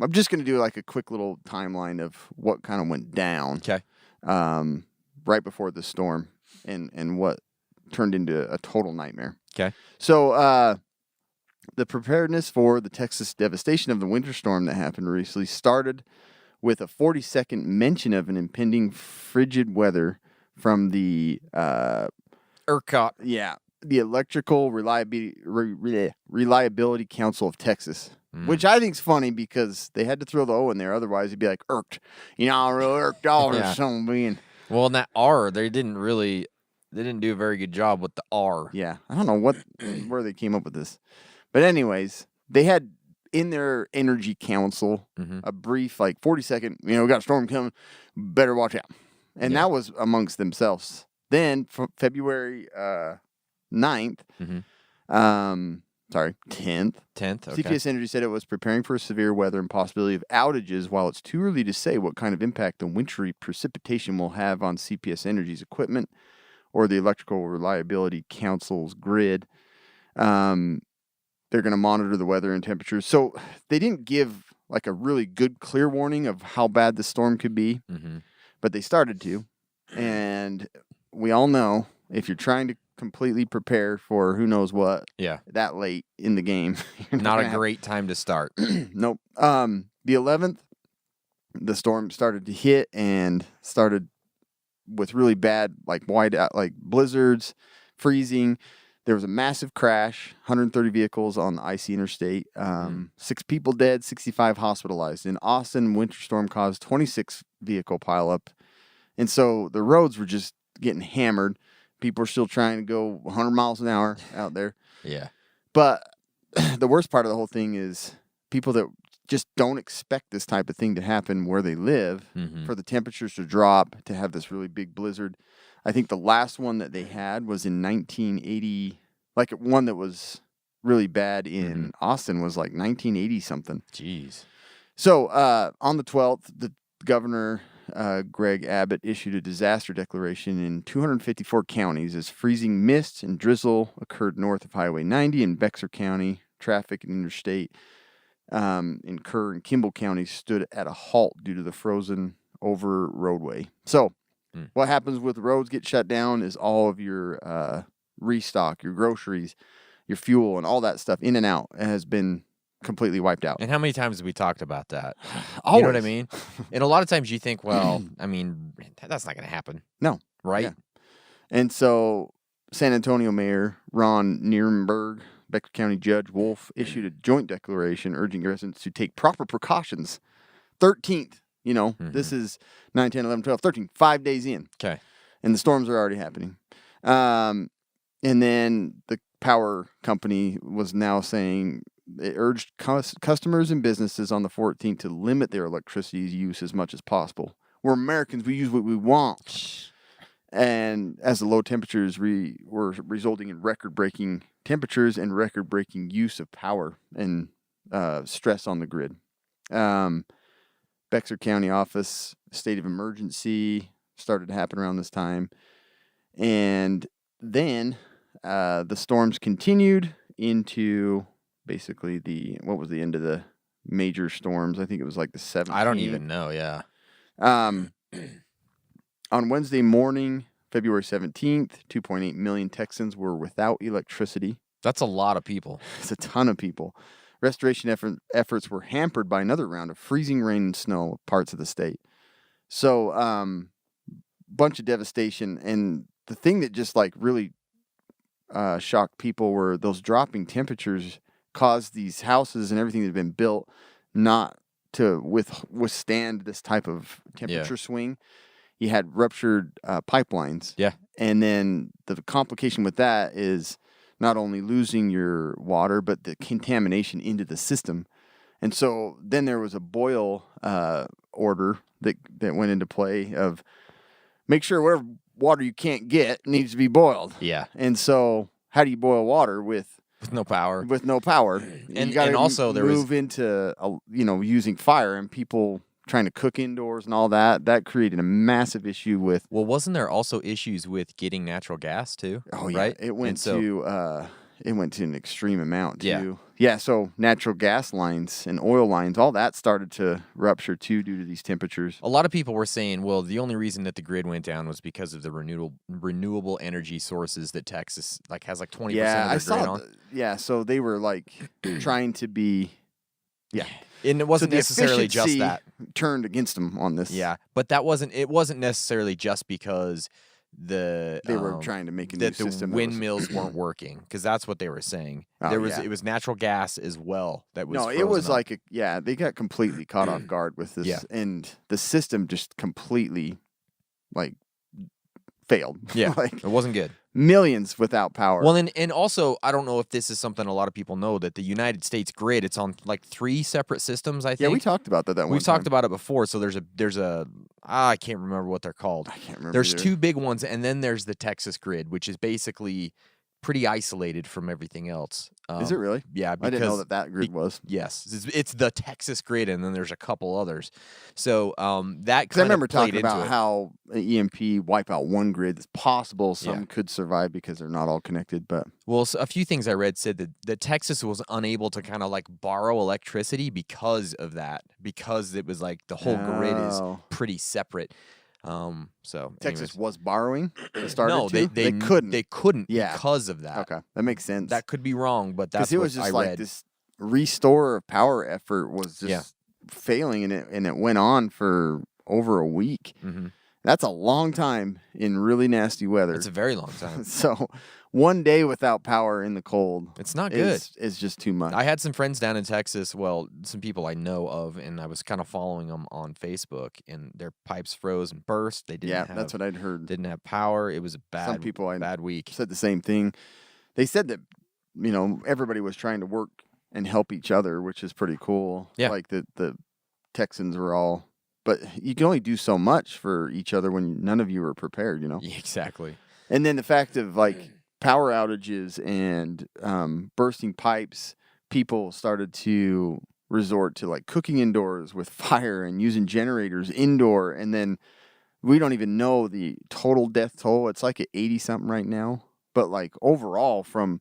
I'm just going to do like a quick little timeline of what kind of went down. Okay. Right before the storm and what turned into a total nightmare. Okay. So the preparedness for the Texas devastation of the winter storm that happened recently started with a 40-second mention of an impending frigid weather from the ERCOT. Yeah, the Electrical Reliability Council of Texas, which I think is funny because they had to throw the O in there. Otherwise, it'd be like irked. You know, real irked all or something. Well, in that R, they didn't do a very good job with the R. Yeah, I don't know where they came up with this. But anyways, they had in their energy council a brief, like 40-second, we got a storm coming, better watch out. And that was amongst themselves. Then, February 9th, 10th. 10th, okay. CPS Energy said it was preparing for severe weather and possibility of outages. While it's too early to say what kind of impact the wintry precipitation will have on CPS Energy's equipment or the Electrical Reliability Council's grid, they're going to monitor the weather and temperatures. So they didn't give like a really good, clear warning of how bad the storm could be, but they started to. And we all know if you're trying to completely prepare for who knows what that late in the game, you're not a great time to start. Nope. The 11th, the storm started to hit and started with really bad, like whiteout, like blizzards, freezing. There was a massive crash, 130 vehicles on the icy interstate, 6 people dead, 65 hospitalized. In Austin, winter storm caused 26 vehicle pileup. And so the roads were just getting hammered. People are still trying to go 100 miles an hour out there. Yeah. But the worst part of the whole thing is people that just don't expect this type of thing to happen where they live, for the temperatures to drop, to have this really big blizzard. I think the last one that they had was in 1980, like one that was really bad in Austin was like 1980 something. Jeez. So on the 12th, the governor, Greg Abbott, issued a disaster declaration in 254 counties as freezing mist and drizzle occurred north of Highway 90 in Bexar County. Traffic and interstate in Kerr and Kimball counties stood at a halt due to the frozen over roadway. So what happens with the roads get shut down is all of your restock, your groceries, your fuel, and all that stuff in and out has been completely wiped out. And how many times have we talked about that? Always. You know what I mean? And a lot of times you think, well, I mean, that's not going to happen. No. Right? Yeah. And so San Antonio Mayor Ron Nirenberg, Bexar County Judge Wolf issued a joint declaration urging residents to take proper precautions. 13th, this is 9, 10, 11, 12, 13, 5 days in. Okay. And the storms are already happening. And then the power company was now saying it urged customers and businesses on the 14th to limit their electricity use as much as possible. We're Americans. We use what we want. And as the low temperatures were resulting in record-breaking temperatures and record-breaking use of power and stress on the grid. Bexar County office state of emergency started to happen around this time. And then the storms continued into basically what was the end of the major storms? I think it was like the 17th. I don't even know, yeah. On Wednesday morning, February 17th, 2.8 million Texans were without electricity. That's a lot of people. It's a ton of people. Restoration efforts were hampered by another round of freezing rain and snow in parts of the state. So, bunch of devastation. And the thing that just like really shocked people were those dropping temperatures caused these houses and everything that had been built not to withstand this type of temperature swing. You had ruptured pipelines. Yeah. And then the complication with that is not only losing your water, but the contamination into the system. And so then there was a boil order that went into play of make sure whatever water you can't get needs to be boiled. Yeah. And so how do you boil water with no power? With no power. And you gotta also there move into using fire, and people trying to cook indoors and all that. That created a massive issue with. Well, wasn't there also issues with getting natural gas too? Oh yeah, right? It went to It went to an extreme amount, Yeah. too. Yeah, so natural gas lines and oil lines, all that started to rupture, too, due to these temperatures. A lot of people were saying, well, the only reason that the grid went down was because of the renewable energy sources that Texas has 20% Yeah, of I their saw grid on. yeah, so they were, trying to be... Yeah. And it So wasn't the necessarily just efficiency that. turned against them on this. Yeah, but it wasn't necessarily just because They were trying to make a new that the system that was... windmills weren't working, because that's what they were saying. Oh, yeah. It was natural gas as well that was No, it frozen was up. they got completely caught off guard with this. Yeah. And the system just completely, failed. Yeah, it wasn't good. Millions without power. Well, and also, I don't know if this is something a lot of people know, that the United States grid, it's on 3 separate systems, I think. Yeah, we talked about that one We've time. talked about it before. So I can't remember what they're called. I can't remember There's either. 2 big ones, and then there's the Texas grid, which is basically pretty isolated from everything else. Is it really? Yeah, I didn't know that grid was. Yes, it's the Texas grid, and then there's a couple others. So that Because I remember played talking about into it. how an EMP wipe out one grid. It's possible some could survive because they're not all connected, but... Well, so a few things I read said that Texas was unable to kind of borrow electricity because of that, because it was the whole grid is pretty separate. So Texas anyways. was borrowing to start No, it, too? they couldn't. They couldn't Yeah. because of that. Okay, that makes sense. That could be wrong, but that's it what was just I read. this restore of power effort was just failing, and it went on for over a week. Mm-hmm. That's a long time in really nasty weather. It's a very long time. So one day without power in the cold, it's not good. It's just too much. I had some friends down in Texas, well, some people I know of, and I was kind of following them on Facebook, and their pipes froze and burst. They didn't have, that's what I'd heard. Didn't have power. It was a Some people bad week. Said the same thing. They said that, everybody was trying to work and help each other, which is pretty cool. Yeah. The Texans were all... But you can only do so much for each other when none of you are prepared, Yeah, exactly. And then the fact of power outages and bursting pipes, people started to resort to cooking indoors with fire and using generators indoor. And then we don't even know the total death toll. It's at 80 something right now. But overall, from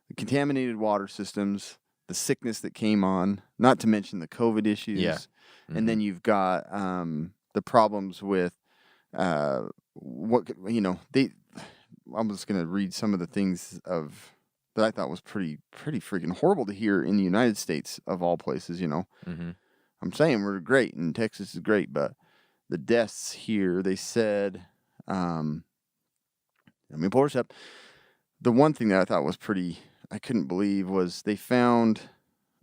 the contaminated water systems, the sickness that came on, not to mention the COVID issues. Yeah. Mm-hmm. And then you've got the problems with I was just going to read some of the things that I thought was pretty freaking horrible to hear in the United States, of all places, Mm-hmm. I'm saying we're great and Texas is great, but the deaths here, they said, let me pull this up. The one thing that I thought was I couldn't believe was they found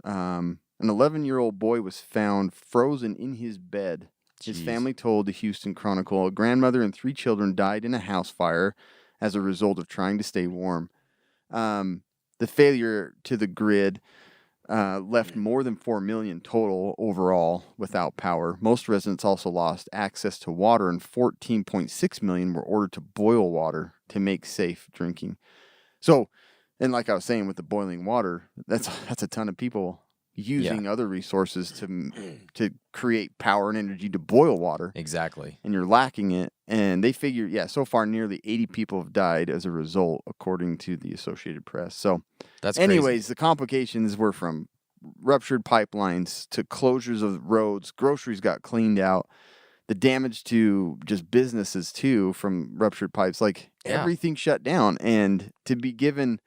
an 11-year-old boy was found frozen in his bed. His family told the Houston Chronicle a grandmother and 3 children died in a house fire as a result of trying to stay warm. The failure to the grid left more than 4 million total overall without power. Most residents also lost access to water, and 14.6 million were ordered to boil water to make safe drinking. So, and like I was saying with the boiling water, that's a ton of people using other resources to create power and energy to boil water. Exactly. And you're lacking it. And they figure, so far nearly 80 people have died as a result, according to the Associated Press. So, that's anyways, crazy. The complications were from ruptured pipelines to closures of roads. Groceries got cleaned out. The damage to just businesses, too, from ruptured pipes. Everything shut down. And to be given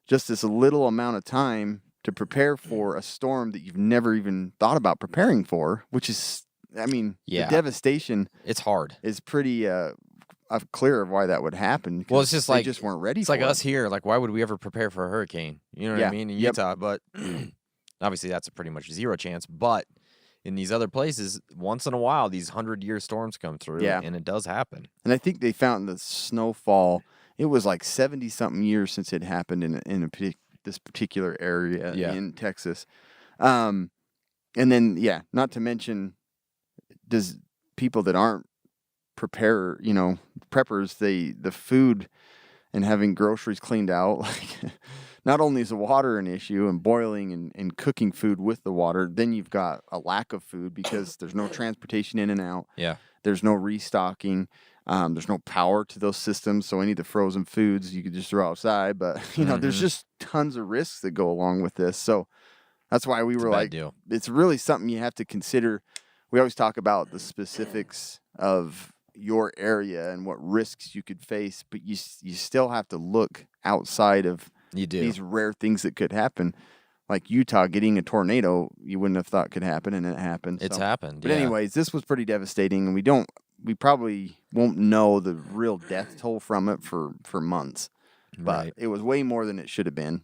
just this little amount of time to prepare for a storm that you've never even thought about preparing for, which is, the devastation. It's hard. Is pretty clear of why that would happen. Well, it's just they just weren't ready. It's for like it. us here. Why would we ever prepare for a hurricane? You know what I mean? In Utah, but obviously that's a pretty much zero chance. But in these other places, once in a while, these 100-year storms come through, and it does happen. And I think they found the snowfall. It was 70-something years since it happened in this particular area in Texas. And then, not to mention, does people that aren't preppers, the food and having groceries cleaned out, not only is the water an issue and boiling and cooking food with the water, then you've got a lack of food because there's no transportation in and out. Yeah. There's no restocking. There's no power to those systems. So any of the frozen foods you could just throw outside. But, there's just tons of risks that go along with this. So that's why we were like, it's really something you have to consider. We always talk about the specifics of your area and what risks you could face, but you still have to look outside of these rare things that could happen. Like Utah getting a tornado, you wouldn't have thought could happen, and it happened. It's happened. But anyways, this was pretty devastating, and we probably won't know the real death toll from it for months. But it was way more than it should have been.